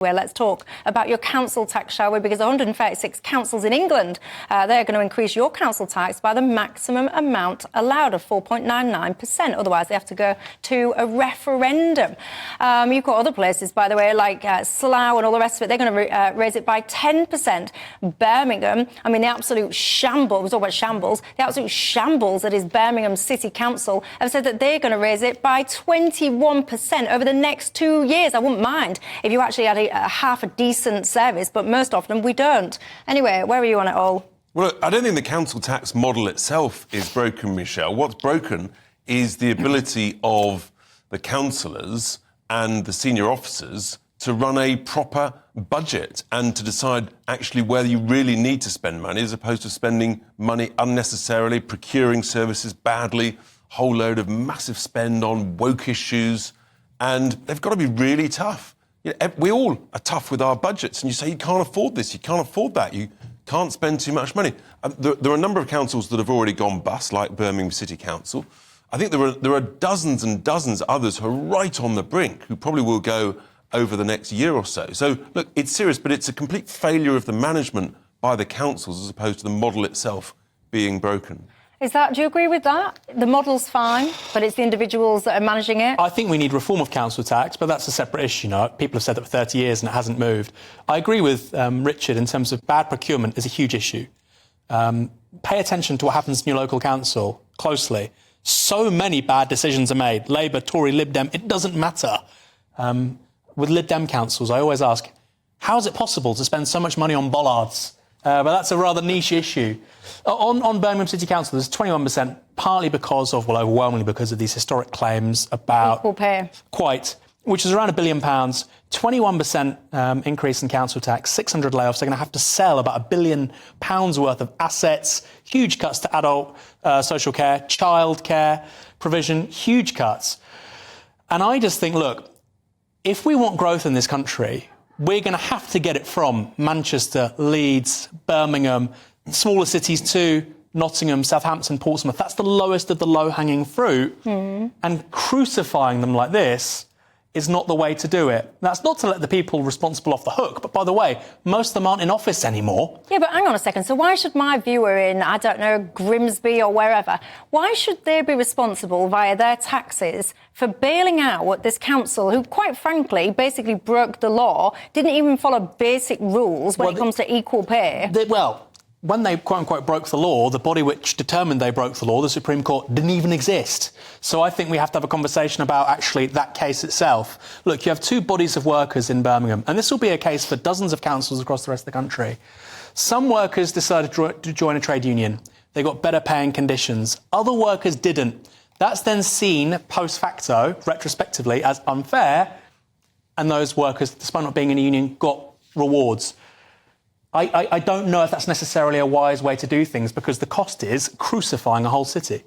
Well, let's talk about your council tax, shall we? Because 136 councils in England, they're going to increase your council tax by the maximum amount allowed of 4.99%. Otherwise, they have to go to a referendum. You've got other places, by the way, like Slough and all the rest of it. They're going to raise it by 10%. Birmingham, I mean, the absolute shambles, we talk about shambles, the absolute shambles that is Birmingham City Council have said that they're going to raise it by 21% over the next 2 years. I wouldn't mind if you actually had half a decent service, but most often we don't. Anyway, where are you on it all? Well, I don't think the council tax model itself is broken, Michelle. What's broken is the ability of the councillors and the senior officers to run a proper budget and to decide actually whether you really need to spend money as opposed to spending money unnecessarily, procuring services badly, whole load of massive spend on woke issues, and they've got to be really tough. You know, we all are tough with our budgets, and you say you can't afford this, you can't afford that, you can't spend too much money. There are a number of councils that have already gone bust, like Birmingham City Council. I think there are dozens and dozens others who are right on the brink, who probably will go over the next year or so. So, look, it's serious, but it's a complete failure of the management by the councils as opposed to the model itself being broken. Do you agree with that? The model's fine, but it's the individuals that are managing it? I think we need reform of council tax, but that's a separate issue. You know, people have said that for 30 years and it hasn't moved. I agree with Richard in terms of bad procurement is a huge issue. Pay attention to what happens in your local council closely. So many bad decisions are made. Labour, Tory, Lib Dem, it doesn't matter. With Lib Dem councils, I always ask, how is it possible to spend so much money on bollards? But that's a rather niche issue. On Birmingham City Council, there's 21%, partly because of, well, overwhelmingly because of these historic claims about... Equal pay. Quite, which is around £1 billion. 21% increase in council tax, 600 layoffs. They're going to have to sell about £1 billion worth of assets, huge cuts to adult social care, child care provision, huge cuts. And I just think, look, if we want growth in this country, we're going to have to get it from Manchester, Leeds, Birmingham, smaller cities too, Nottingham, Southampton, Portsmouth. That's the lowest of the low-hanging fruit. And crucifying them like this is not the way to do it. That's not to let the people responsible off the hook. But by the way, most of them aren't in office anymore. Yeah, but hang on a second. So why should my viewer in, I don't know, Grimsby or wherever, why should they be responsible via their taxes for bailing out this council who, quite frankly, basically broke the law, didn't even follow basic rules when it comes to equal pay? When they, quote-unquote, broke the law, the body which determined they broke the law, the Supreme Court, didn't even exist. So I think we have to have a conversation about actually that case itself. Look, you have two bodies of workers in Birmingham, and this will be a case for dozens of councils across the rest of the country. Some workers decided to join a trade union. They got better paying conditions. Other workers didn't. That's then seen post facto, retrospectively, as unfair, and those workers, despite not being in a union, got rewards. I don't know if that's necessarily a wise way to do things because the cost is crucifying a whole city.